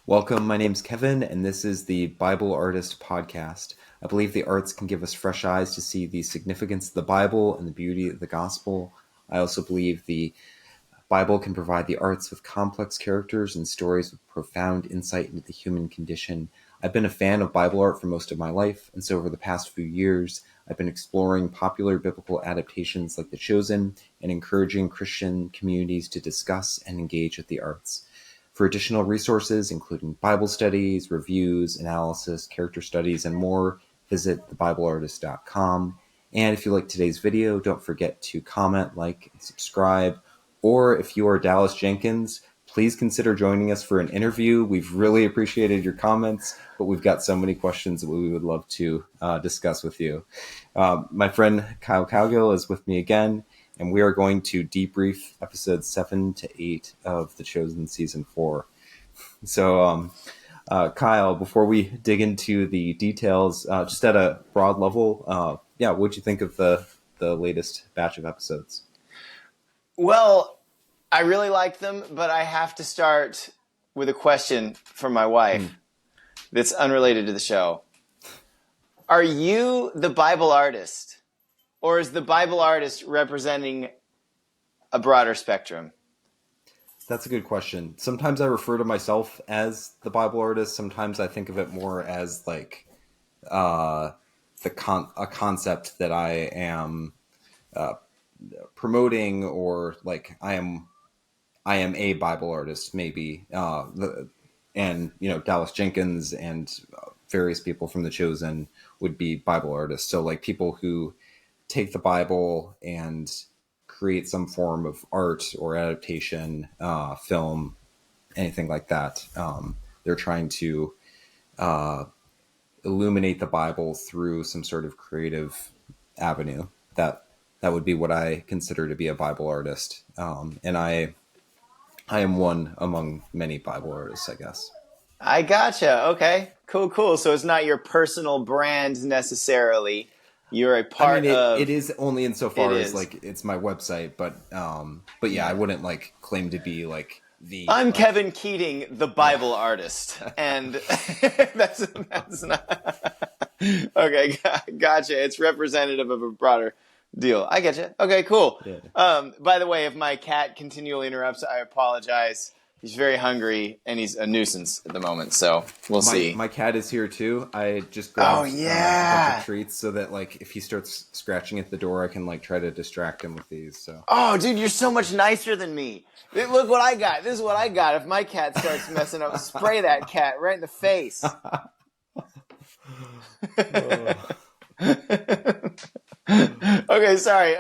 Welcome, my name's Kevin, and this is the Bible Artist Podcast. I believe the arts can give us fresh eyes to see the significance of the Bible and the beauty of the gospel. I also believe the Bible can provide the arts with complex characters and stories with profound insight into the human condition. I've been a fan of Bible art for most of my life, and so over the past few years, I've been exploring popular biblical adaptations like The Chosen and encouraging Christian communities to discuss and engage with the arts. For additional resources, including Bible studies, reviews, analysis, character studies, and more, visit thebibleartist.com. And if you like today's video, don't forget to comment, like, and subscribe. Or if you are Dallas Jenkins, please consider joining us for an interview. We've really appreciated your comments, but we've got so many questions that we would love to discuss with you. My friend Kyle Cowgill is with me again, and we are going to debrief episodes 7 to 8 of The Chosen Season 4. So, Kyle, before we dig into the details, just at a broad level, what'd you think of the latest batch of episodes? Well, I really like them, but I have to start with a question from my wife that's unrelated to the show. Are you the Bible artist, or is the Bible artist representing a broader spectrum? That's a good question. Sometimes I refer to myself as the Bible artist. Sometimes I think of it more as like a concept that I am promoting, or like I am a Bible artist, maybe. And Dallas Jenkins and various people from The Chosen would be Bible artists. So like people who take the Bible and create some form of art or adaptation, film, anything like that. They're trying to illuminate the Bible through some sort of creative avenue. That would be what I consider to be a Bible artist. And I am one among many Bible artists, I guess. I gotcha. Okay, cool. So it's not your personal brand necessarily. You're a part of. It is only insofar as like it's my website, but yeah, I wouldn't like claim to be like the. I'm Kevin Keating, the Bible artist, and that's not. Okay, gotcha. It's representative of a broader deal. I get you. Okay, cool. Yeah. By the way, if my cat continually interrupts, I apologize. He's very hungry, and he's a nuisance at the moment, so we'll see. My cat is here, too. I just grabbed a bunch of treats so that, like, if he starts scratching at the door, I can, like, try to distract him with these. So. Oh, dude, you're so much nicer than me. Look what I got. This is what I got. If my cat starts messing up, spray that cat right in the face. Okay, sorry.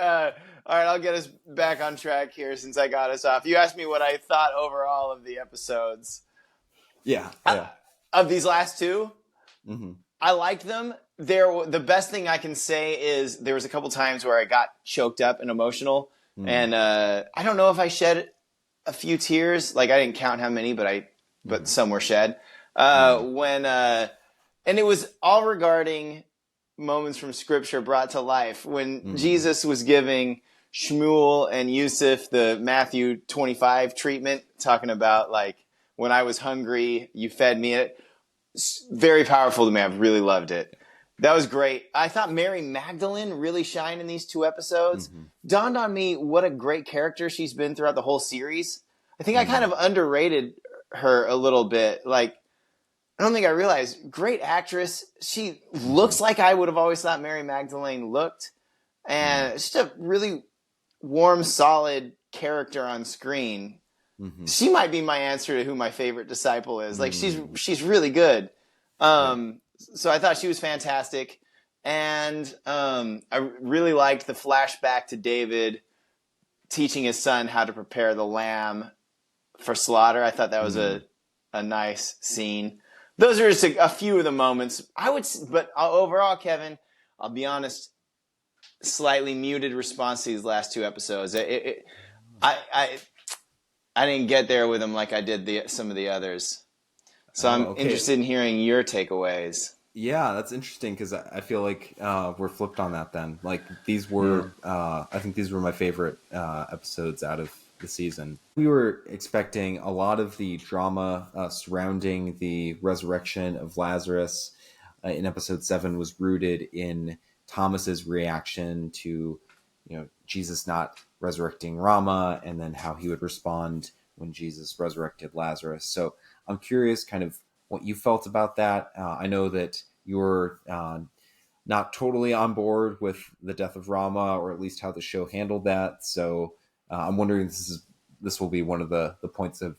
All right, I'll get us back on track here since I got us off. You asked me what I thought overall of the episodes. Yeah. Of these last two, mm-hmm. I liked them. The best thing I can say is there was a couple times where I got choked up and emotional, and I don't know if I shed a few tears. Like I didn't count how many, but some were shed. And it was all regarding moments from Scripture brought to life when Jesus was giving Shmuel and Yusuf the Matthew 25 treatment, talking about like, when I was hungry, you fed me. It's very powerful to me. I've really loved it. That was great. I thought Mary Magdalene really shined in these two episodes. Dawned on me what a great character she's been throughout the whole series. I think I kind of underrated her a little bit. Like, I don't think I realized, great actress. She looks like I would have always thought Mary Magdalene looked. And just a really warm, solid character on screen. She might be my answer to who my favorite disciple is. Like she's really good. So I thought she was fantastic. And I really liked the flashback to David teaching his son how to prepare the lamb for slaughter. I thought that was a nice scene. Those are just a few of the moments. But overall, Kevin, I'll be honest, slightly muted response to these last two episodes. I didn't get there with them like I did some of the others. So I'm interested in hearing your takeaways. Yeah, that's interesting because I feel like we're flipped on that then. Like these were, I think these were my favorite episodes out of the season. We were expecting a lot of the drama surrounding the resurrection of Lazarus in episode 7 was rooted in Thomas's reaction to, Jesus not resurrecting Rama, and then how he would respond when Jesus resurrected Lazarus. So I'm curious kind of what you felt about that. I know that you're not totally on board with the death of Rama, or at least how the show handled that. So I'm wondering if this will be one of the points of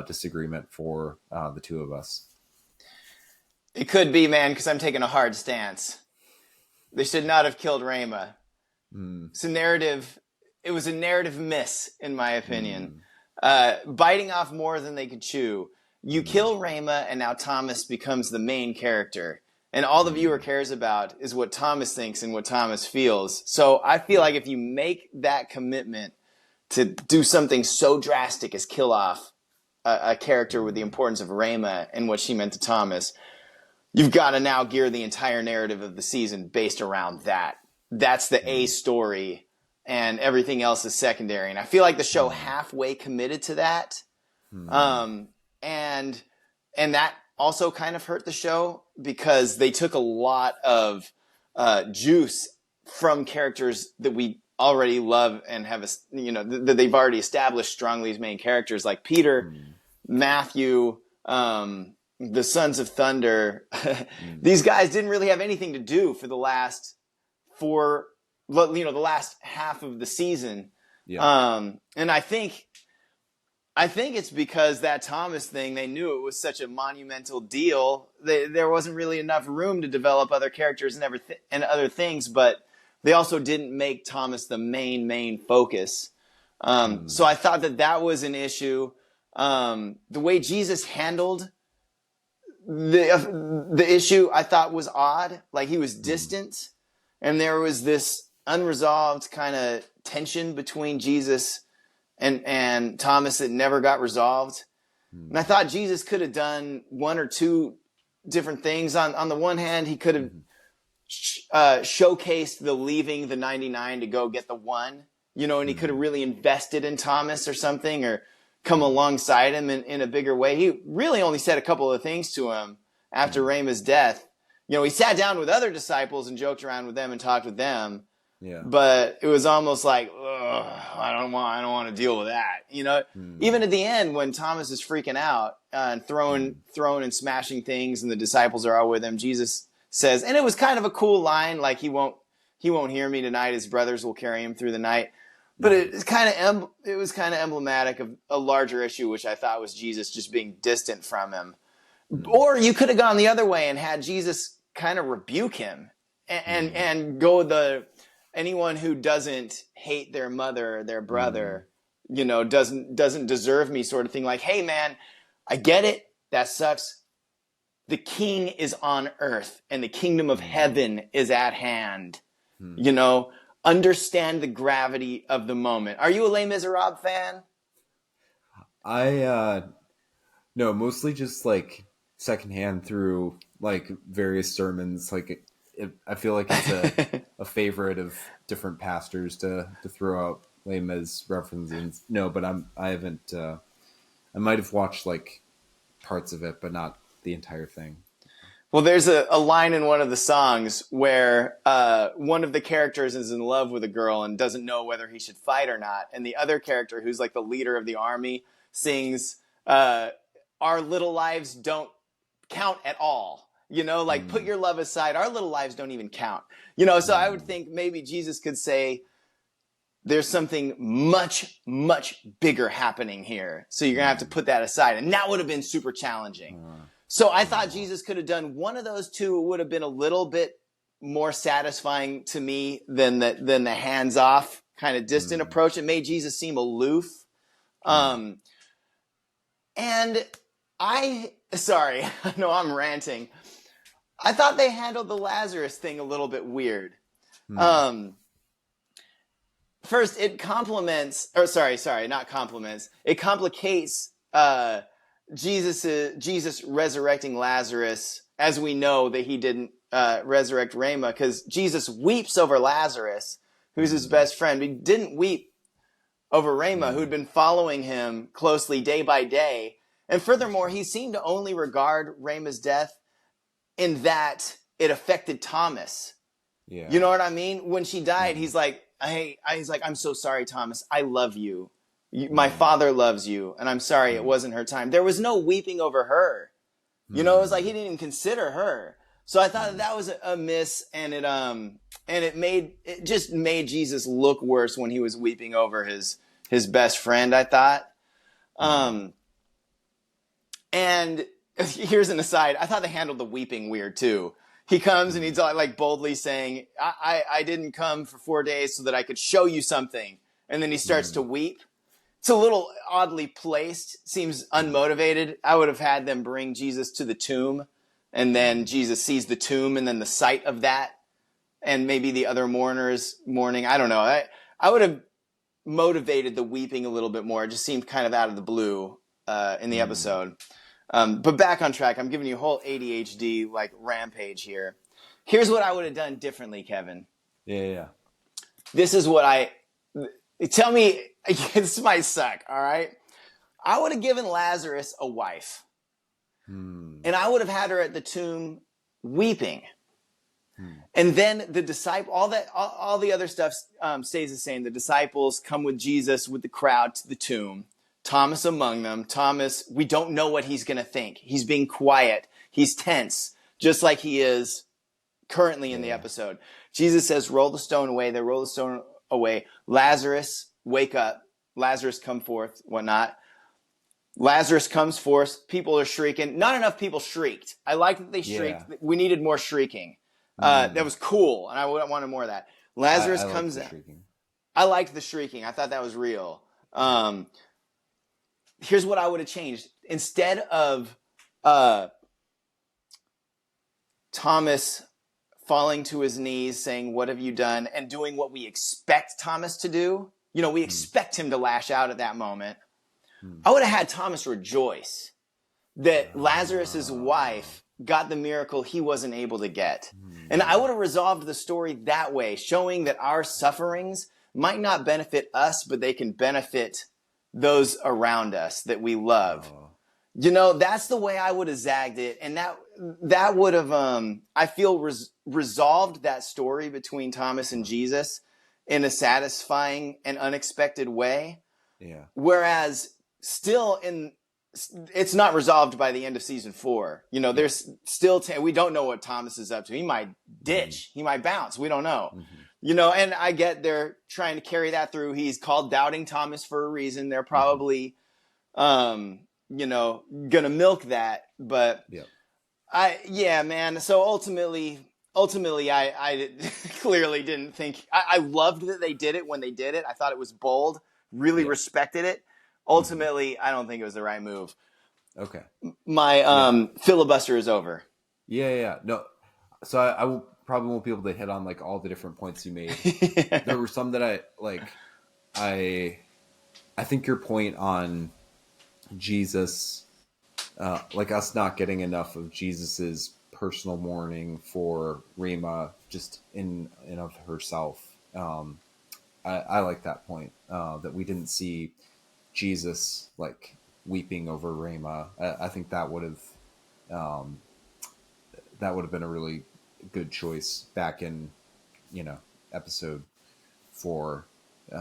disagreement for the two of us. It could be, man, because I'm taking a hard stance. They should not have killed Rama. It's a narrative. It was a narrative miss, in my opinion. Biting off more than they could chew. You kill Rama, and now Thomas becomes the main character. And all the viewer cares about is what Thomas thinks and what Thomas feels. So I feel like if you make that commitment to do something so drastic as kill off a character with the importance of Rama and what she meant to Thomas, you've got to now gear the entire narrative of the season based around that. That's the A story, and everything else is secondary. And I feel like the show halfway committed to that. And that also kind of hurt the show because they took a lot of juice from characters that we already love and have, that they've already established strongly as main characters, like Peter, Matthew, the Sons of Thunder. These guys didn't really have anything to do for the last the last half of the season. And I think it's because that Thomas thing, they knew it was such a monumental deal. There wasn't really enough room to develop other characters and other things, but they also didn't make Thomas the main focus. So I thought that was an issue. The way Jesus handled the issue, I thought was odd. Like, he was distant, and there was this unresolved kind of tension between Jesus and Thomas that never got resolved. And I thought Jesus could have done one or two different things. On the one hand, he could have showcased the leaving the 99 to go get the one, and he could have really invested in Thomas or something, or come alongside him in a bigger way. He really only said a couple of things to him after Rama's death. He sat down with other disciples and joked around with them and talked with them. Yeah. But it was almost like, I don't want to deal with that. Even at the end when Thomas is freaking out and throwing and smashing things, and the disciples are all with him, Jesus says, and it was kind of a cool line, like, he won't hear me tonight. His brothers will carry him through the night. But it was kind of emblematic of a larger issue, which I thought was Jesus just being distant from him. Or you could have gone the other way and had Jesus kind of rebuke him and go anyone who doesn't hate their mother or their brother, doesn't deserve me, sort of thing. Like, hey man, I get it. That sucks. The king is on earth and the kingdom of heaven is at hand. Understand the gravity of the moment. Are you a Les Miserables fan? No, mostly just like secondhand through like various sermons. Like I feel like it's a favorite of different pastors to throw out Les Mis references. No, but I haven't. I might have watched like parts of it, but not the entire thing. Well, there's a line in one of the songs where one of the characters is in love with a girl and doesn't know whether he should fight or not. And the other character, who's like the leader of the army, sings, our little lives don't count at all. Put your love aside. Our little lives don't even count. So I would think maybe Jesus could say, there's something much, much bigger happening here. So you're going to have to put that aside. And that would have been super challenging. So I thought Jesus could have done one of those two. It would have been a little bit more satisfying to me than the hands-off kind of distant approach. It made Jesus seem aloof. And I know I'm ranting. I thought they handled the Lazarus thing a little bit weird. First, it complicates Jesus resurrecting Lazarus, as we know that he didn't resurrect Rama, because Jesus weeps over Lazarus, who's his best friend. He didn't weep over Rama, who'd been following him closely day by day. And furthermore, he seemed to only regard Rama's death in that it affected Thomas. Yeah. You know what I mean? When she died, he's like, I'm so sorry, Thomas. I love you. My father loves you. And I'm sorry it wasn't her time. There was no weeping over her. You know, it was like he didn't even consider her. So I thought that was a miss, and it just made Jesus look worse when he was weeping over his best friend, I thought. And here's an aside. I thought they handled the weeping weird too. He comes and he's like boldly saying, I didn't come for 4 days so that I could show you something. And then he starts to weep. It's a little oddly placed, seems unmotivated. I would have had them bring Jesus to the tomb, and then Jesus sees the tomb and then the sight of that, and maybe the other mourners mourning. I don't know. I would have motivated the weeping a little bit more. It just seemed kind of out of the blue in the episode. But back on track. I'm giving you a whole ADHD like rampage here. Here's what I would have done differently, Kevin. Yeah. This is what tell me, this might suck, all right? I would have given Lazarus a wife. And I would have had her at the tomb weeping. And then the disciple, all the other stuff stays the same. The disciples come with Jesus, with the crowd to the tomb. Thomas among them. Thomas, we don't know what he's going to think. He's being quiet. He's tense, just like he is currently in the episode. Jesus says, roll the stone away. They roll the stone away. Lazarus, wake up. Lazarus, come forth, whatnot. Lazarus comes forth. People are shrieking. Not enough people shrieked. I like that they shrieked. Yeah. We needed more shrieking. That was cool, and I wanted more of that. Lazarus comes in. I liked the shrieking. I thought that was real. Here's what I would have changed. Instead of Thomas falling to his knees saying, what have you done? And doing what we expect Thomas to do. You know, we expect him to lash out at that moment. I would have had Thomas rejoice that Lazarus' wife got the miracle he wasn't able to get. And I would have resolved the story that way, showing that our sufferings might not benefit us, but they can benefit those around us that we love. You know, that's the way I would have zagged it. And that would have, I feel, resolved that story between Thomas and Jesus in a satisfying and unexpected way. Yeah. Whereas still it's not resolved by the end of season 4. You know, there's still, we don't know what Thomas is up to. He might ditch. He might bounce. We don't know. You know, and I get they're trying to carry that through. He's called Doubting Thomas for a reason. They're probably, you know, gonna milk that. But man. So ultimately, I clearly didn't think. I loved that they did it when they did it. I thought it was bold. Really respected it. Ultimately, I don't think it was the right move. Okay. My filibuster is over. Yeah. No. So I probably won't be able to hit on like all the different points you made. There were some that I think your point on Jesus, like us not getting enough of Jesus's personal mourning for Rama just in and of herself. I like that point, that we didn't see Jesus like weeping over Rama. I think that would have been a really good choice back in, you know, episode 4, 3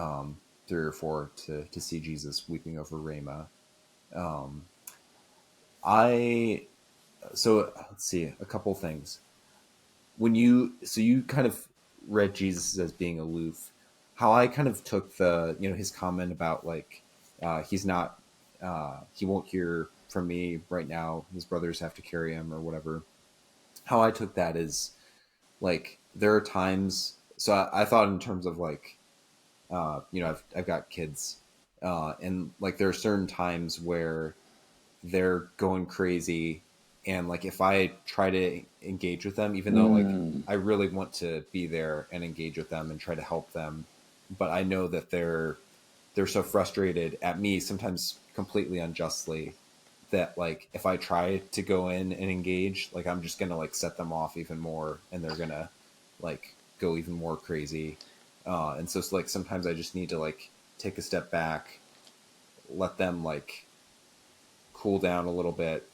or 4 to see Jesus weeping over Rama. So let's see a couple things. You kind of read Jesus as being aloof. How I kind of took the, you know, his comment about like, he's not, he won't hear from me right now. His brothers have to carry him or whatever. How I took that is like, there are times, so I thought in terms of like, you know, I've got kids, and like there are certain times where they're going crazy, and like if I try to engage with them, even though like I really want to be there and engage with them and try to help them, but I know that they're so frustrated at me, sometimes completely unjustly, that like if I try to go in and engage, like I'm just gonna like set them off even more, and they're gonna like go even more crazy. And so it's like sometimes I just need to like take a step back, let them like cool down a little bit.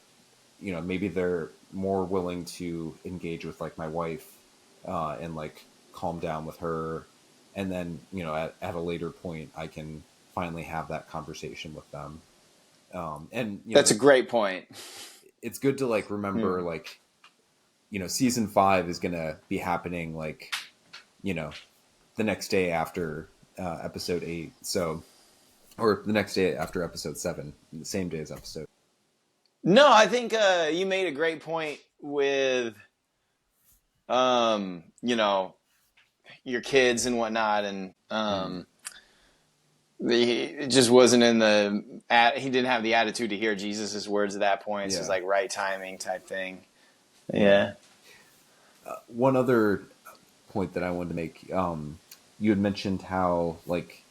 You know, maybe they're more willing to engage with like my wife and like calm down with her. And then, you know, at a later point, I can finally have that conversation with them. And, you know, That's a great point. it's good to like remember, like, you know, season 5 is going to be happening like, you know, the next day after episode 8. So, or the next day after episode 7, the same day as episode. No, I think you made a great point with, you know, your kids and whatnot, and it just wasn't in the. He didn't have the attitude to hear Jesus' words at that point. It's just like right timing type thing. Yeah. One other point that I wanted to make, you had mentioned how like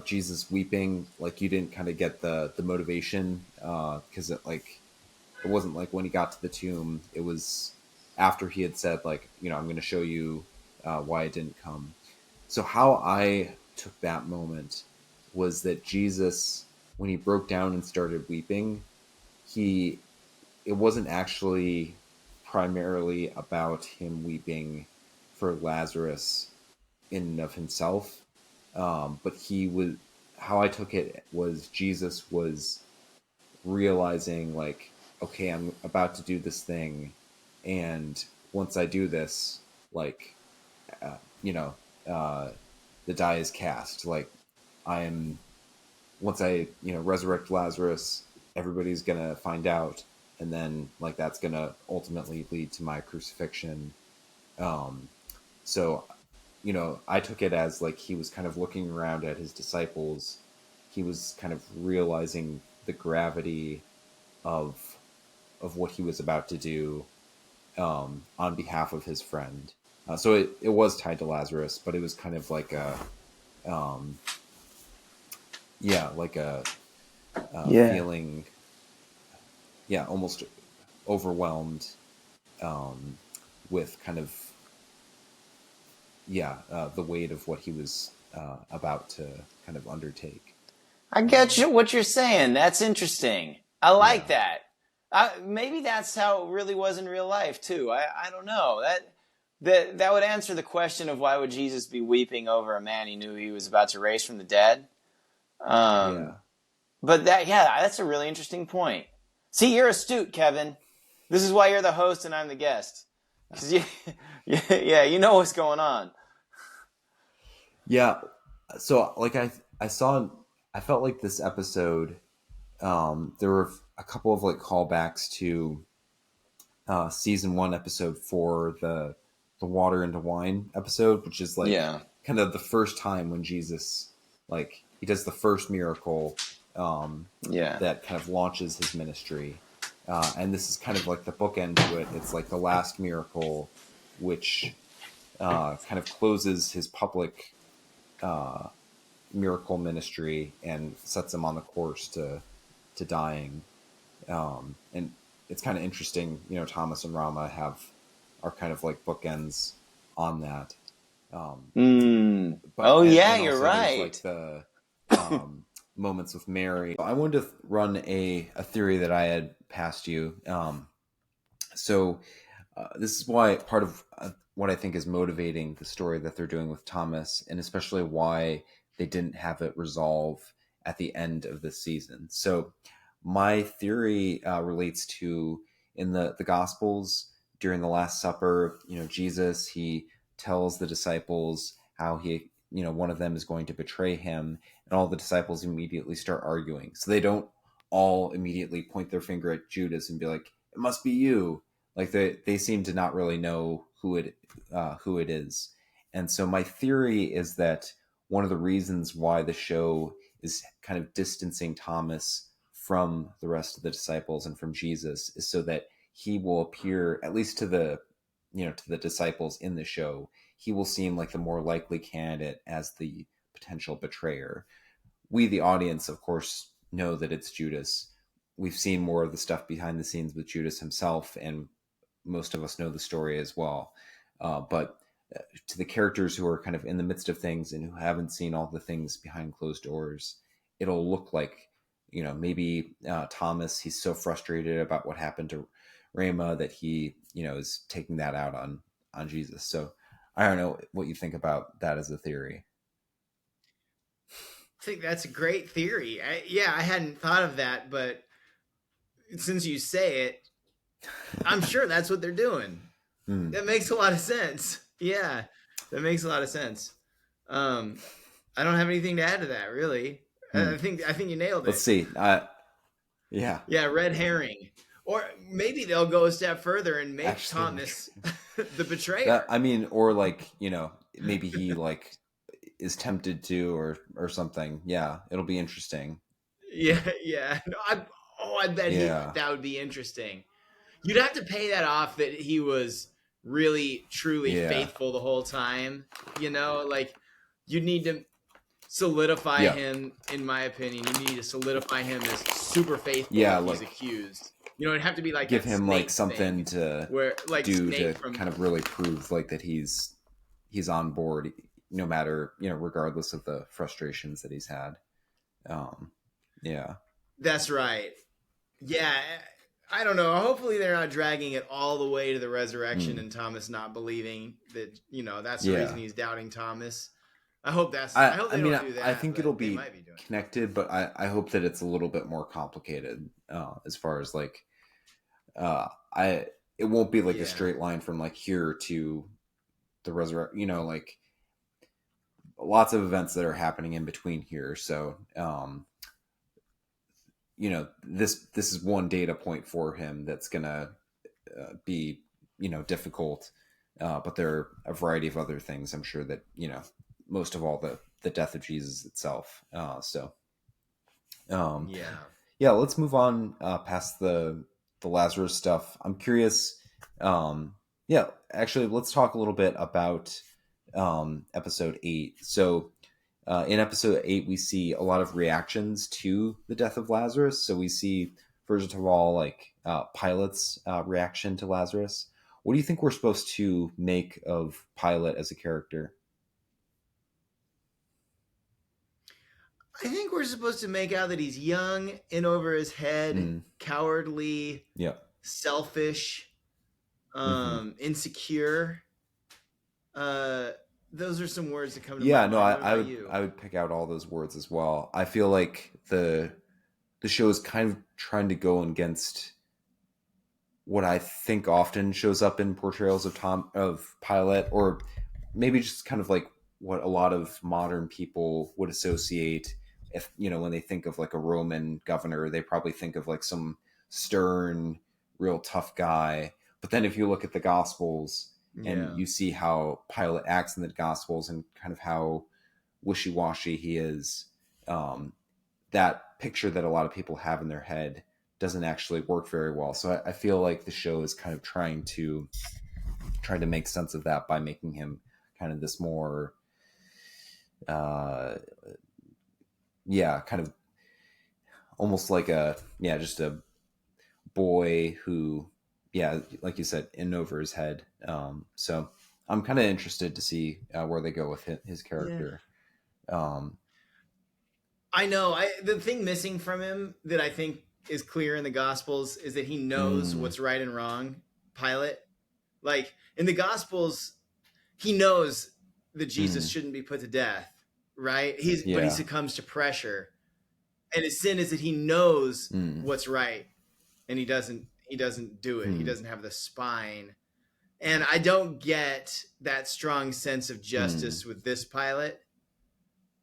Jesus weeping, like you didn't kind of get the motivation because it wasn't like when he got to the tomb. It was after he had said like, you know, I'm going to show you why I didn't come. So how I took that moment was that Jesus, when he broke down and started weeping, it wasn't actually primarily about him weeping for Lazarus in and of himself, but he was. How I took it was Jesus was realizing like, okay, I'm about to do this thing, and once I do this, like, you know, the die is cast. Like, I am once I, you know, resurrect Lazarus, everybody's gonna find out, and then like that's gonna ultimately lead to my crucifixion. So, you know, I took it as like he was kind of looking around at his disciples. He was kind of realizing the gravity of what he was about to do on behalf of his friend. So it was tied to Lazarus, but it was kind of like a yeah, like a feeling, yeah, almost overwhelmed with kind of the weight of what he was about to kind of undertake. I get what you're saying. That's interesting. I like that. Maybe that's how it really was in real life too. I don't know. That would answer the question of why would Jesus be weeping over a man he knew he was about to raise from the dead. But that's a really interesting point. See, you're astute, Kevin. This is why you're the host and I'm the guest. Because you know what's going on. Yeah. So like I felt like this episode, there were a couple of like callbacks to season 1, episode 4, the water into wine episode, which is like kind of the first time when Jesus, like, he does the first miracle that kind of launches his ministry. And this is kind of like the bookend to it. It's like the last miracle, which kind of closes his public miracle ministry and sets him on the course to dying. And it's kind of interesting, you know, Thomas and Rama are kind of like bookends on that. But you're right. Like the moments with Mary. I wanted to run a theory that I had passed you. So this is why part of what I think is motivating the story that they're doing with Thomas, and especially why they didn't have it resolve at the end of the season. So my theory relates to in the Gospels during the Last Supper. You know, Jesus, he tells the disciples how he, you know, one of them is going to betray him, and all the disciples immediately start arguing. So they don't all immediately point their finger at Judas and be like, "It must be you." Like they seem to not really know who it is. And so my theory is that one of the reasons why the show is kind of distancing Thomas from the rest of the disciples and from Jesus is so that he will appear, at least to the, you know, to the disciples in the show, he will seem like the more likely candidate as the potential betrayer. We, the audience, of course, know that it's Judas. We've seen more of the stuff behind the scenes with Judas himself, and most of us know the story as well. But to the characters who are kind of in the midst of things and who haven't seen all the things behind closed doors, it'll look like, maybe Thomas, he's so frustrated about what happened to Rama that he, is taking that out on Jesus. So I don't know what you think about that as a theory. I think that's a great theory. I hadn't thought of that, but since you say it, I'm sure that's what they're doing. That makes a lot of sense. Yeah, that makes a lot of sense. I don't have anything to add to that, really. I think you nailed it. Let's see. Yeah. Yeah, red herring. Or maybe they'll go a step further and make Thomas the betrayer. Or like, maybe he like is tempted to or something. Yeah, it'll be interesting. Yeah. No, I bet that would be interesting. You'd have to pay that off that he was really, truly faithful the whole time. Like you'd need to solidify him, in my opinion. You need to solidify him as super faithful if he's accused. It'd have to be like give him like something to where like do to kind of really prove like that he's on board, no matter, regardless of the frustrations that he's had. Yeah. That's right. Yeah. I don't know. Hopefully they're not dragging it all the way to the resurrection and Thomas not believing that, that's the reason he's doubting Thomas. I hope that's. I hope they don't do that. I think it'll be connected, but I hope that it's a little bit more complicated as far as like, it won't be like a straight line from like here to the resurrection. Like lots of events that are happening in between here. So, this is one data point for him that's gonna be difficult, but there are a variety of other things. I'm sure that most of all the death of Jesus itself. Let's move on past the Lazarus stuff. I'm curious. Actually, let's talk a little bit about episode 8. So in episode 8, we see a lot of reactions to the death of Lazarus. So we see, first of all, like Pilate's reaction to Lazarus. What do you think we're supposed to make of Pilate as a character? I think we're supposed to make out that he's young, in over his head, cowardly, selfish, insecure. Those are some words that come to mind. I would pick out all those words as well. I feel like the show is kind of trying to go against what I think often shows up in portrayals of Pilate, or maybe just kind of like what a lot of modern people would associate. If when they think of like a Roman governor, they probably think of like some stern, real tough guy. But then if you look at the Gospels and you see how Pilate acts in the Gospels and kind of how wishy-washy he is, that picture that a lot of people have in their head doesn't actually work very well. So I feel like the show is kind of trying to make sense of that by making him kind of this more kind of almost like just a boy who, like you said, in over his head. So I'm kind of interested to see where they go with his character. I know. The thing missing from him that I think is clear in the Gospels is that he knows what's right and wrong. Pilate, like in the Gospels, he knows that Jesus shouldn't be put to death. Right? But he succumbs to pressure. And his sin is that he knows what's right and he doesn't do it. He doesn't have the spine. And I don't get that strong sense of justice with this Pilate.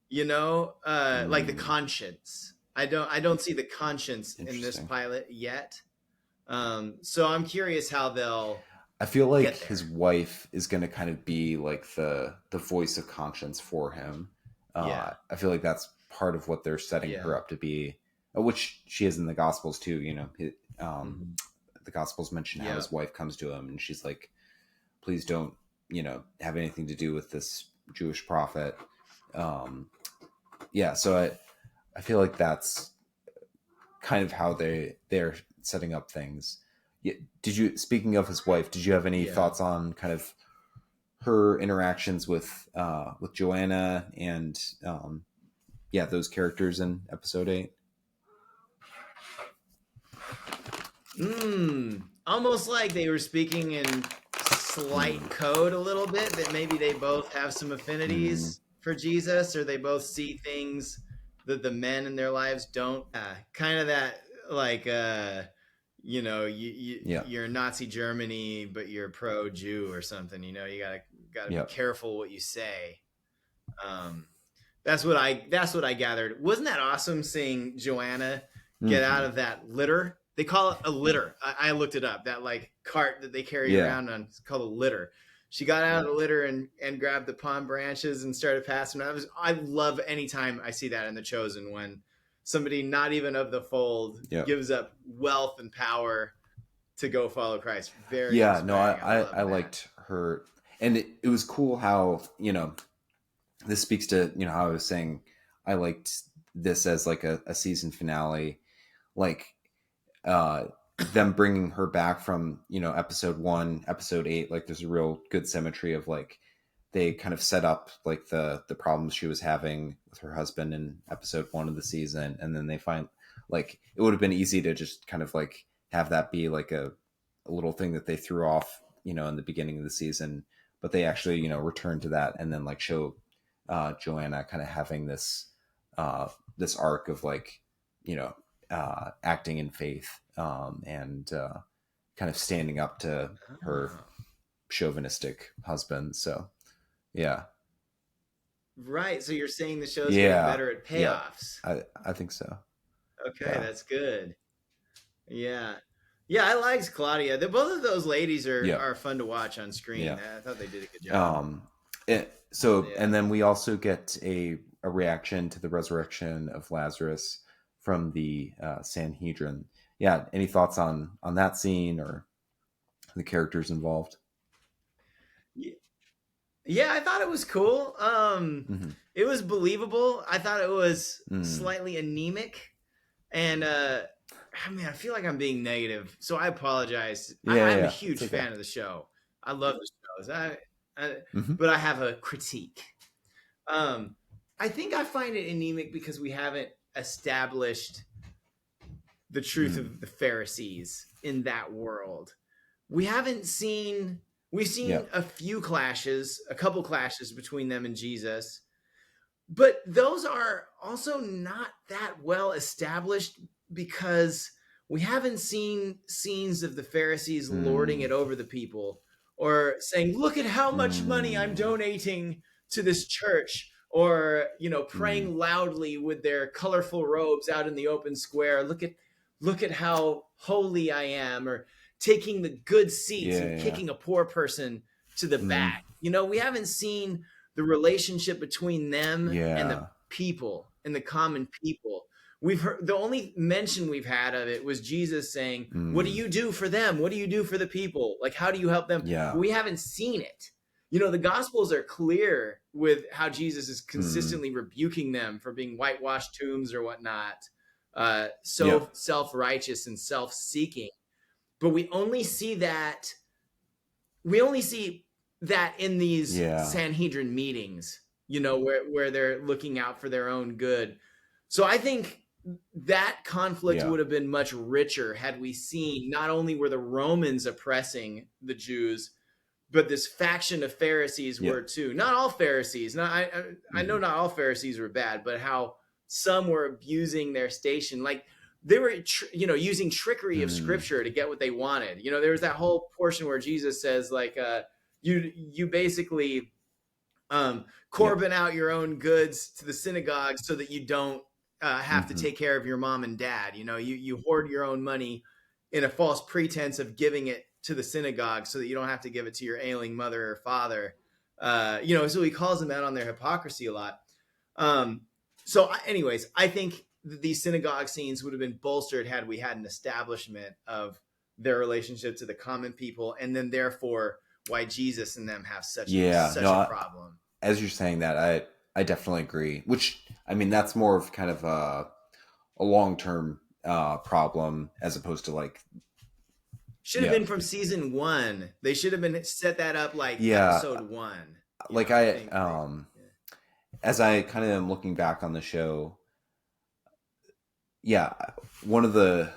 Like the conscience. I don't see the conscience in this Pilate yet. So I'm curious how they'll I feel like his wife is going to kind of be like the voice of conscience for him. I feel like that's part of what they're setting her up to be, which she is in the Gospels too. The Gospels mention how his wife comes to him and she's like, please don't, have anything to do with this Jewish prophet. So I feel like kind of how they're setting up things. Speaking of his wife, did you have any thoughts on kind of her interactions with Joanna and those characters in episode 8. Almost like they were speaking in slight code a little bit, that maybe they both have some affinities for Jesus, or they both see things that the men in their lives don't. Kind of that, like, you're Nazi Germany, but you're pro-Jew or something. You gotta be careful what you say. That's what I gathered. Wasn't that awesome seeing Joanna get out of that litter? They call it a litter. I looked it up. That like cart that they carry around on, it's called a litter. She got out of the litter and grabbed the palm branches and started passing. I love anytime I see that in The Chosen, when somebody not even of the fold gives up wealth and power to go follow Christ. Very inspiring. I liked her, and it was cool how, this speaks to, how I was saying I liked this as like a season finale, like them bringing her back from, episode 1, episode 8. Like there's a real good symmetry of like they kind of set up like the problems she was having with her husband in episode 1 of the season, and then they find like it would have been easy to just kind of like have that be like a little thing that they threw off, in the beginning of the season, but they actually return to that and then like show Joanna kind of having this arc of like acting in faith, and kind of standing up to her chauvinistic husband. So right. So you're saying the show's getting better at payoffs. I think so. Okay, that's good. Yeah, I liked Claudia. Both of those ladies are fun to watch on screen. I thought they did a good job. And then we also get a reaction to the resurrection of Lazarus from the Sanhedrin. Yeah, any thoughts on that scene or the characters involved? Yeah, I thought it was cool. It was believable. I thought it was slightly anemic, and I feel like I'm being negative, so I apologize. I'm a huge fan of the show. I love the shows. But I have a critique. I think I find it anemic because we haven't established the truth of the Pharisees in that world. We've seen a couple clashes between them and Jesus, but those are also not that well established because we haven't seen scenes of the Pharisees lording it over the people or saying, look at how much money I'm donating to this church, or, praying loudly with their colorful robes out in the open square. Look at how holy I am, or taking the good seats and kicking a poor person to the back. We haven't seen the relationship between them and the people and the common people. We've heard, the only mention we've had of it was Jesus saying, what do you do for them? What do you do for the people? Like, how do you help them? We haven't seen it. The Gospels are clear with how Jesus is consistently rebuking them for being whitewashed tombs or whatnot, self-righteous and self-seeking. But we only see that in these Sanhedrin meetings, where they're looking out for their own good. So I think that conflict would have been much richer had we seen not only were the Romans oppressing the Jews, but this faction of Pharisees were too. Not all Pharisees. I know not all Pharisees were bad, but how some were abusing their station. Like they were, using trickery of Scripture to get what they wanted. There was that whole portion where Jesus says, like, you basically Corbin out your own goods to the synagogue so that you don't have to take care of your mom and dad. You hoard your own money in a false pretense of giving it to the synagogue so that you don't have to give it to your ailing mother or father. So he calls them out on their hypocrisy a lot. Anyways, I think these synagogue scenes would have been bolstered had we had an establishment of their relationship to the common people, and then therefore why Jesus and them have such a problem. As you're saying that, I definitely agree. Which, that's more of kind of a long-term problem as opposed to like Should have been from season 1. They should have been set that up like episode 1. Like as I kind of am looking back on the show, one of the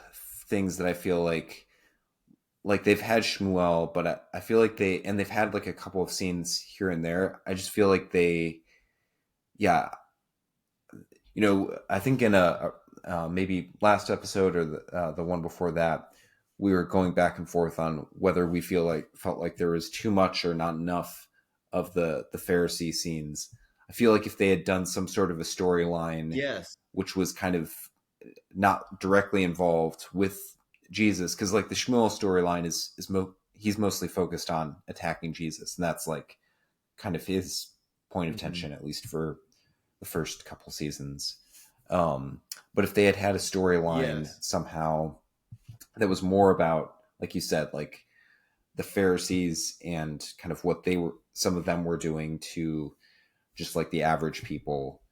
things that I feel like they've had Shmuel, but I feel like they've had like a couple of scenes here and there. I just feel like I think in a maybe last episode or the one before that, we were going back and forth on whether we felt like there was too much or not enough of the Pharisee scenes. I feel like if they had done some sort of a storyline, which was kind of not directly involved with Jesus, because like the Shmuel storyline he's mostly focused on attacking Jesus, and that's like kind of his point of tension, at least for the first couple seasons. But if they had a storyline somehow that was more about, like you said, like the Pharisees and kind of what some of them were doing to just like the average people,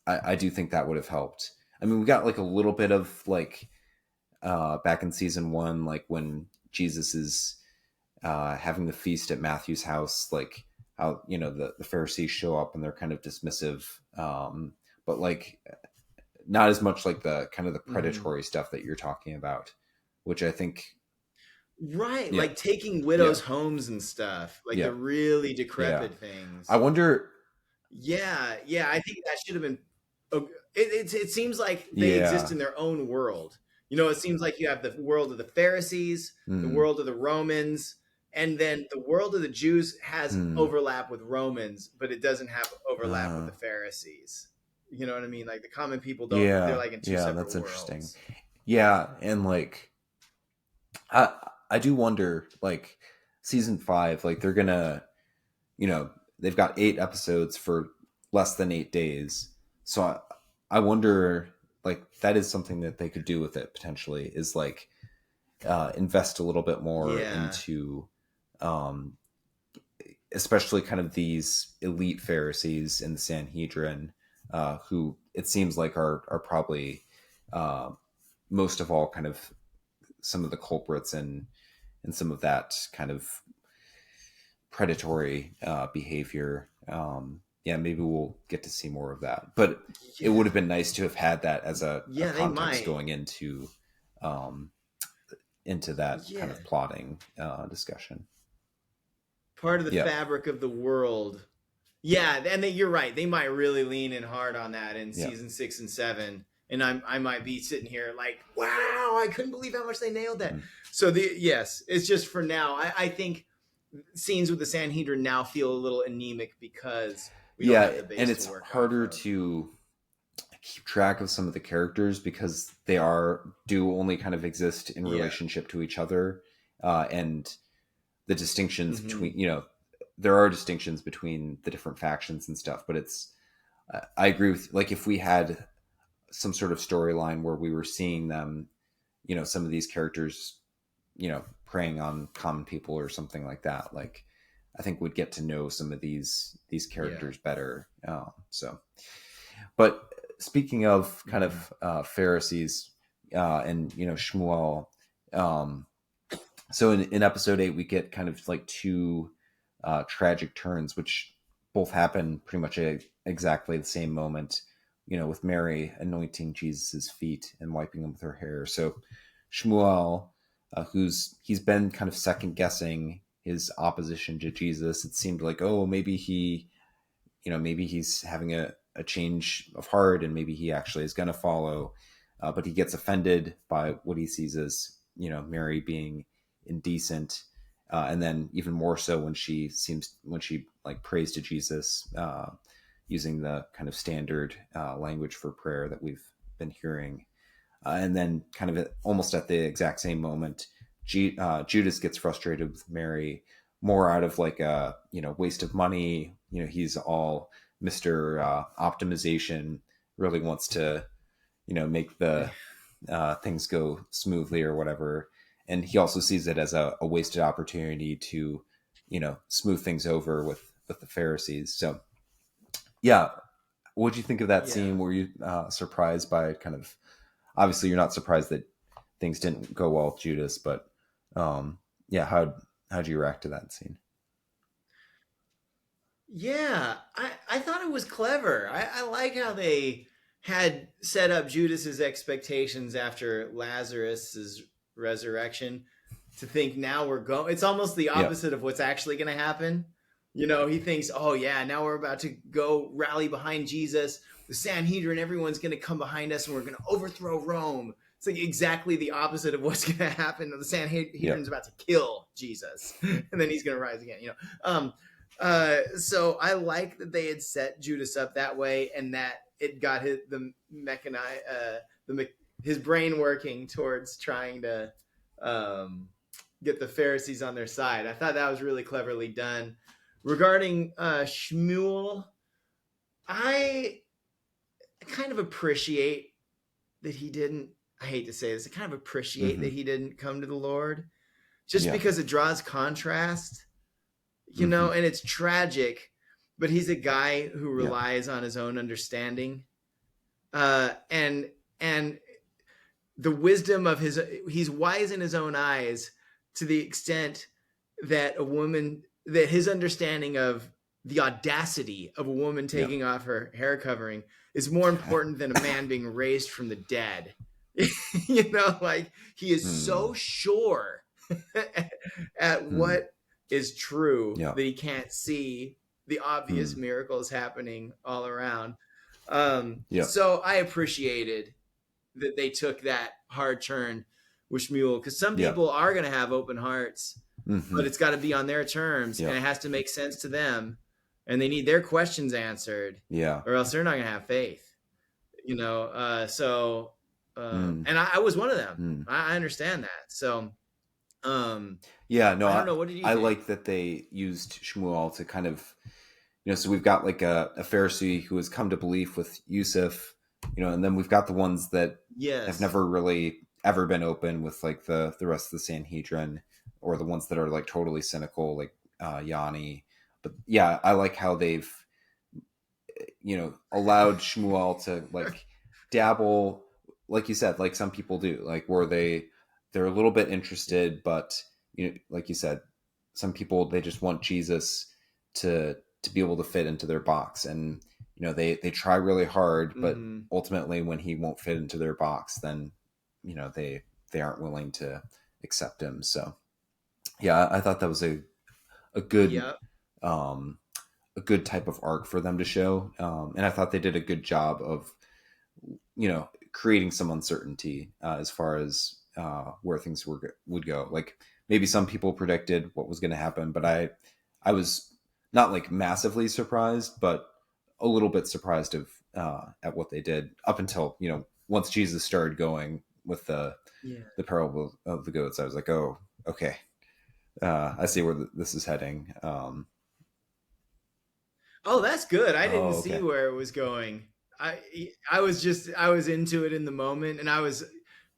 I do think that would have helped. I mean, we got like a little bit of like back in season 1, like when Jesus is having the feast at Matthew's house, like how, the Pharisees show up and they're kind of dismissive, but like not as much like the kind of the predatory stuff that you're talking about, which I think like taking widows' homes and stuff, like the really decrepit things. I wonder. I think that should have been. It seems like they exist in their own world. It seems like you have the world of the Pharisees, the world of the Romans, and then the world of the Jews has overlap with Romans, but it doesn't have overlap with the Pharisees. You know what I mean? Like the common people don't. They're like in two separate that's worlds. Interesting. Yeah, and like I do wonder, like season 5, like they're gonna, they've got 8 episodes for less than 8 days, so I wonder, like that is something that they could do with it potentially, is like invest a little bit more into especially kind of these elite Pharisees in the Sanhedrin, who it seems like are probably most of all kind of some of the culprits and some of that kind of predatory behavior. Maybe we'll get to see more of that, but it would have been nice to have had that as a context going into that kind of plotting discussion. Part of the fabric of the world. And you're right. They might really lean in hard on that in season 6 and 7. And I might be sitting here like, wow, I couldn't believe how much they nailed that. So it's just for now. I think scenes with the Sanhedrin now feel a little anemic because we don't have the base, and it's harder to keep track of some of the characters because they do only kind of exist in relationship to each other, and the distinctions between there are distinctions between the different factions and stuff, but it's I agree with, like, if we had some sort of storyline where we were seeing them, some of these characters, preying on common people or something like that, like I think we'd get to know some of these characters better. But speaking of kind of Pharisees and Shmuel, so in episode 8 we get kind of like 2 tragic turns, which both happen pretty much at exactly the same moment, with Mary anointing Jesus's feet and wiping them with her hair. So Shmuel, he's been kind of second guessing his opposition to Jesus. It seemed like, maybe he's having a change of heart and maybe he actually is going to follow, but he gets offended by what he sees as, Mary being indecent. And then even more so when she like prays to Jesus, using the kind of standard language for prayer that we've been hearing. And then kind of almost at the exact same moment, Judas gets frustrated with Mary, more out of like a, waste of money. He's all Mr. Optimization, really wants to, make the things go smoothly or whatever. And he also sees it as a wasted opportunity to, smooth things over with the Pharisees. So, what did you think of that scene? Were you surprised by kind of? Obviously, you're not surprised that things didn't go well with Judas, but Yeah, how'd you react to that scene? Yeah, I thought it was clever. I like how they had set up Judas's expectations after Lazarus's resurrection to think now we're going. It's almost the Yeah, opposite of what's actually going to happen. You know, he thinks, oh yeah, now we're about to go rally behind Jesus. The Sanhedrin, everyone's going to come behind us, and we're going to overthrow Rome. It's like exactly the opposite of what's going to happen. The yeah, Sanhedrin's about to kill Jesus, and then he's going to rise again. So I like that they had set Judas up that way, and that it got his brain working towards trying to get the Pharisees on their side. I thought that was really cleverly done. Regarding Shmuel, I kind of appreciate that he didn't. I hate to say this. I kind of appreciate that he didn't come to the Lord, just yeah, because it draws contrast. And it's tragic, but he's a guy who yeah, relies on his own understanding, and the wisdom of he's wise in his own eyes, to the extent that his understanding of the audacity of a woman yeah. taking off her hair covering is more important than a man being raised from the dead. Like, he is so sure at what is true Yeah, that he can't see the obvious miracles happening all around. yeah, So I appreciated that they took that hard turn with Shmuel, because some yeah, people are going to have open hearts, but it's got to be on their terms, yeah, and it has to make sense to them, and they need their questions answered, yeah, or else they're not going to have faith. And I was one of them. I understand that. So, yeah. No, I don't know. What did you I think? like that they used Shmuel to kind of, so we've got like a Pharisee who has come to belief with Yusuf, and then we've got the ones that have Yes. never really ever been open with like the rest of the Sanhedrin, or the ones that are like totally cynical, like Yanni. But yeah, I like how they've allowed Shmuel to like dabble, like you said, like some people do, like where they're a little bit interested, but like you said, some people, they just want Jesus to be able to fit into their box, and they try really hard, but ultimately when he won't fit into their box, then they aren't willing to accept him. So yeah, I thought that was a good Yep. um a good type of arc for them to show. And I thought they did a good job of, creating some uncertainty as far as where things would go. Like maybe some people predicted what was going to happen, but I was not like massively surprised, but a little bit surprised at what they did up until, once Jesus started going with Yeah. the parable of the goats. I was like, oh, okay. I see where this is heading. Oh, that's good. I didn't Oh, see okay. where it was going. I was into it in the moment, and I was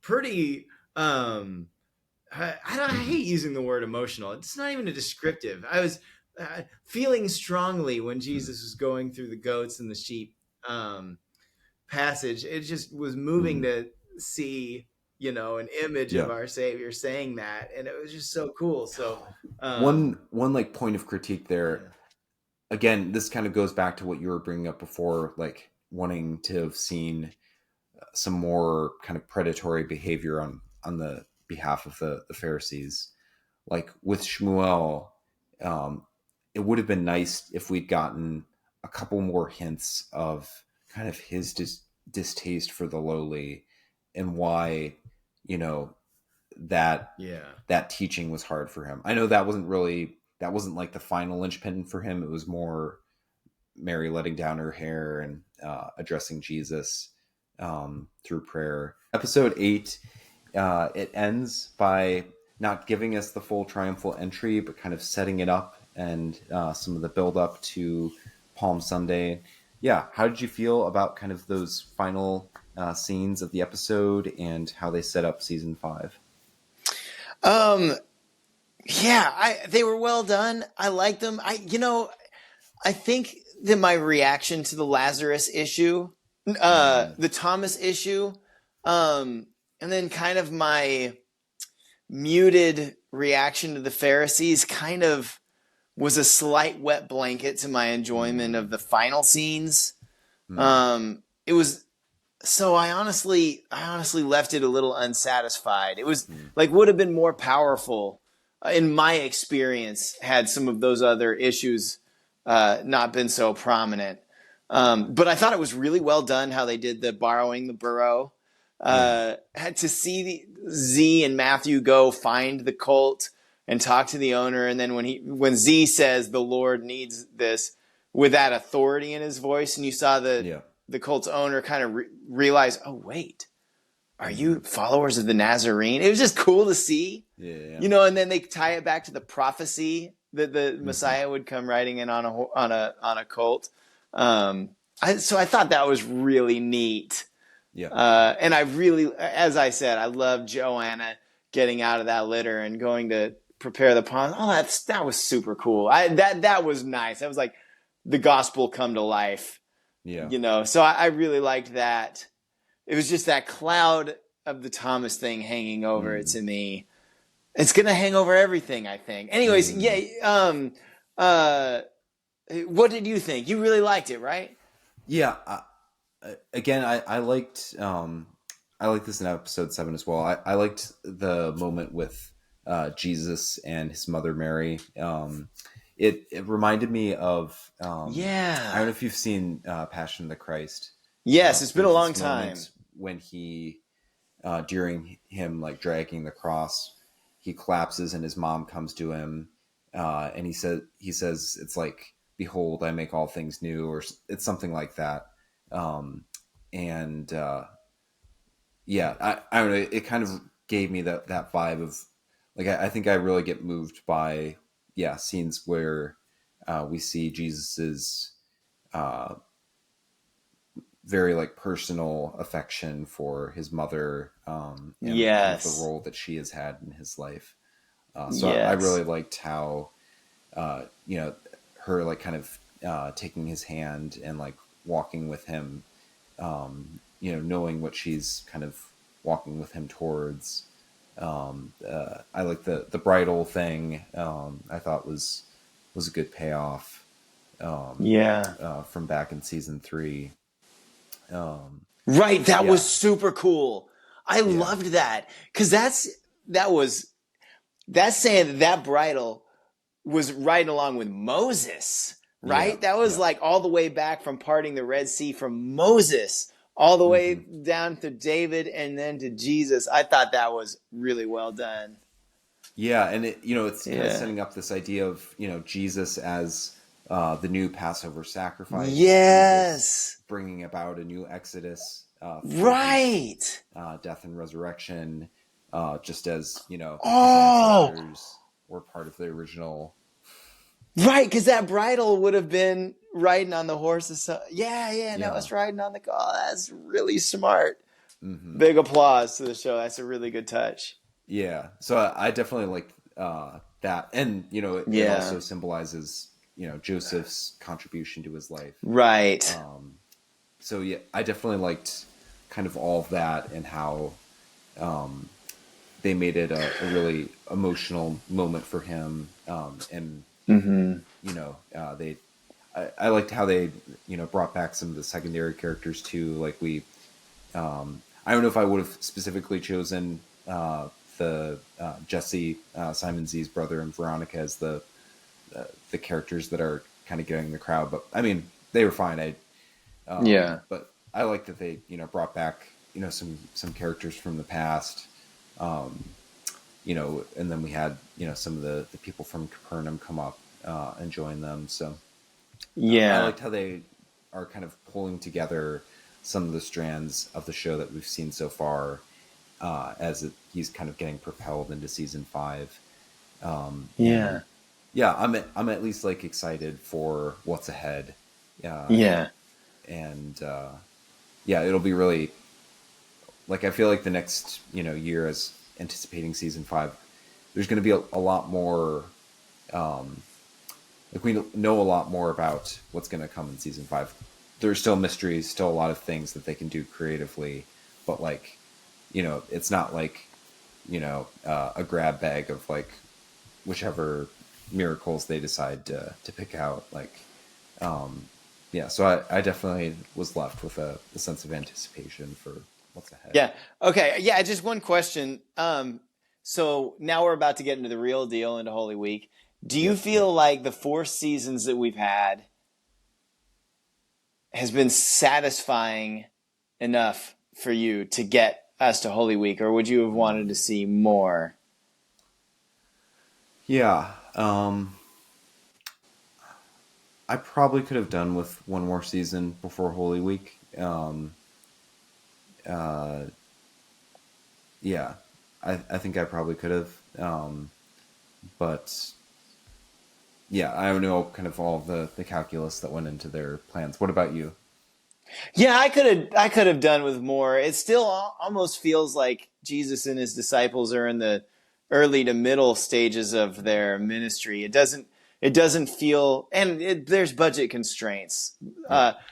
pretty I hate using the word emotional. It's not even a descriptive. I was feeling strongly when Jesus was going through the goats and the sheep passage. It just was moving Mm. to see, an image of Yeah. our Savior saying that, and it was just so cool. So, One like point of critique there. yeah. Again, this kind of goes back to what you were bringing up before, like wanting to have seen some more kind of predatory behavior on the behalf of the Pharisees. Like with Shmuel, um, it would have been nice if we'd gotten a couple more hints of kind of his distaste for the lowly, and why you know that Yeah. that teaching was hard for him. I know that wasn't like the final linchpin for him. It was more Mary letting down her hair and addressing Jesus through prayer. Episode 8, it ends by not giving us the full triumphal entry, but kind of setting it up, and some of the build up to Palm Sunday. Yeah, how did you feel about kind of those final scenes of the episode and how they set up season 5? Um, yeah, they were well done. I liked them. I think that my reaction to the Lazarus issue, the Thomas issue, and then kind of my muted reaction to the Pharisees kind of was a slight wet blanket to my enjoyment of the final scenes. It was, so I honestly left it a little unsatisfied. It was like, would have been more powerful in my experience had some of those other issues not been so prominent. But I thought it was really well done how they did the borrowing the burrow. Had to see Z and Matthew go find the colt and talk to the owner, and then when Z says the Lord needs this with that authority in his voice, and you saw the colt's owner kind of realize, oh wait, are you followers of the Nazarene? It was just cool to see, you know. And then they tie it back to the prophecy that the Messiah would come riding in on a colt. So I thought that was really neat. And I really, as I said, I love Joanna getting out of that litter and going to prepare the pond. Oh, that was super cool. That was nice. That was like the gospel come to life. You know, so I really liked that. It was just that cloud of the Thomas thing hanging over it to me. It's going to hang over everything, I think. Anyways, what did you think? You really liked it, right? Yeah. Again, I liked this in episode 7 as well. I liked the moment with Jesus and his mother Mary. It reminded me of I don't know if you've seen Passion of the Christ. Yes, it's been a long time. When he during him like dragging the cross, he collapses and his mom comes to him, and he says it's like, behold, I make all things new, or it's something like that. I don't know. It kind of gave me that vibe of like, I think I really get moved by scenes where we see Jesus's very like personal affection for his mother, and kind of the role that she has had in his life. I really liked how her like kind of taking his hand and like walking with him, knowing what she's kind of walking with him towards. I like the bridal thing. I thought was a good payoff. From back in season 3. Right, that was super cool. I loved that, because that's saying that bridal was right along with Moses, right? That was like all the way back from parting the Red Sea from Moses all the way down to David and then to Jesus. I thought that was really well done. Yeah, and it's kind of setting up this idea of, Jesus as the new Passover sacrifice. Yes. Bringing about a new Exodus. Right. Death and resurrection, just as, his ancestors were part of the original. Right, because that bridal would have been riding on the horse. That was riding on the... Oh, that's really smart. Big applause to the show. That's a really good touch. Yeah, so I definitely liked that. And, it also symbolizes, Joseph's contribution to his life. Right. So, I definitely liked kind of all of that and how they made it a really emotional moment for him. I liked how they, brought back some of the secondary characters too. Like I don't know if I would have specifically chosen the Jesse, Simon Z's brother, and Veronica as the characters that are kind of getting the crowd, but I mean, they were fine. But I like that they, brought back, some characters from the past, and then we had, some of the people from Capernaum come up and join them. So I liked how they are kind of pulling together some of the strands of the show that we've seen so far, he's kind of getting propelled into season 5. I'm at least like excited for what's ahead. And it'll be really, like, I feel like the next year, as anticipating season 5, there's going to be a lot more, like, we know a lot more about what's going to come in season 5. There's still mysteries, still a lot of things that they can do creatively, but like, it's not like, a grab bag of like whichever miracles they decide to pick out. Like, yeah, so I definitely was left with a sense of anticipation for what's ahead. Yeah. Okay. Yeah. Just one question. So now we're about to get into the real deal, into Holy Week. Do you feel like the 4 seasons that we've had has been satisfying enough for you to get us to Holy Week, or would you have wanted to see more? Yeah. I probably could have done with one more season before Holy Week. Yeah, I think I probably could have. But yeah, I don't know kind of all the calculus that went into their plans. What about you? Yeah, I could have done with more. It still almost feels like Jesus and his disciples are in the early to middle stages of their ministry. It doesn't feel, and there's budget constraints.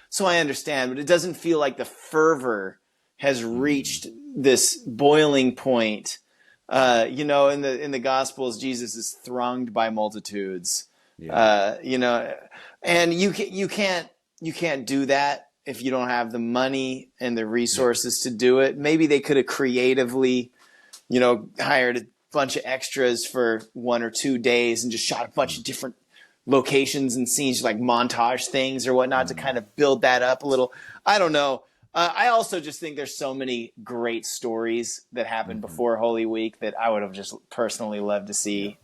So I understand, but it doesn't feel like the fervor has reached this boiling point. In the Gospels, Jesus is thronged by multitudes. Yeah. And you can't do that if you don't have the money and the resources to do it. Maybe they could have creatively, hired a bunch of extras for 1 or 2 days and just shot a bunch of different locations and scenes, like montage things or whatnot, to kind of build that up a little. I don't know. I also just think there's so many great stories that happened before Holy Week that I would have just personally loved to see.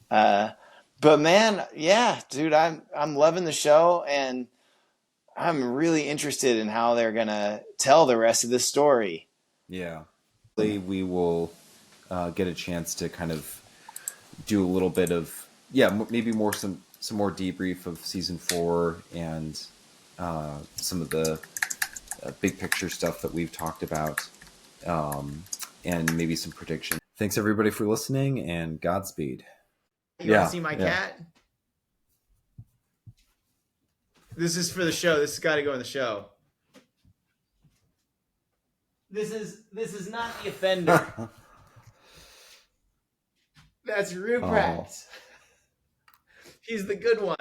But man, yeah, dude, I'm loving the show, and I'm really interested in how they're gonna tell the rest of this story. Yeah. We will get a chance to kind of do a little bit of maybe more some more debrief of season 4 and some of the big picture stuff that we've talked about, and maybe some predictions. Thanks everybody for listening, and Godspeed. You want to see my cat? This is for the show. This has got to go in the show. This is not the offender. That's Ruprecht. He's the good one.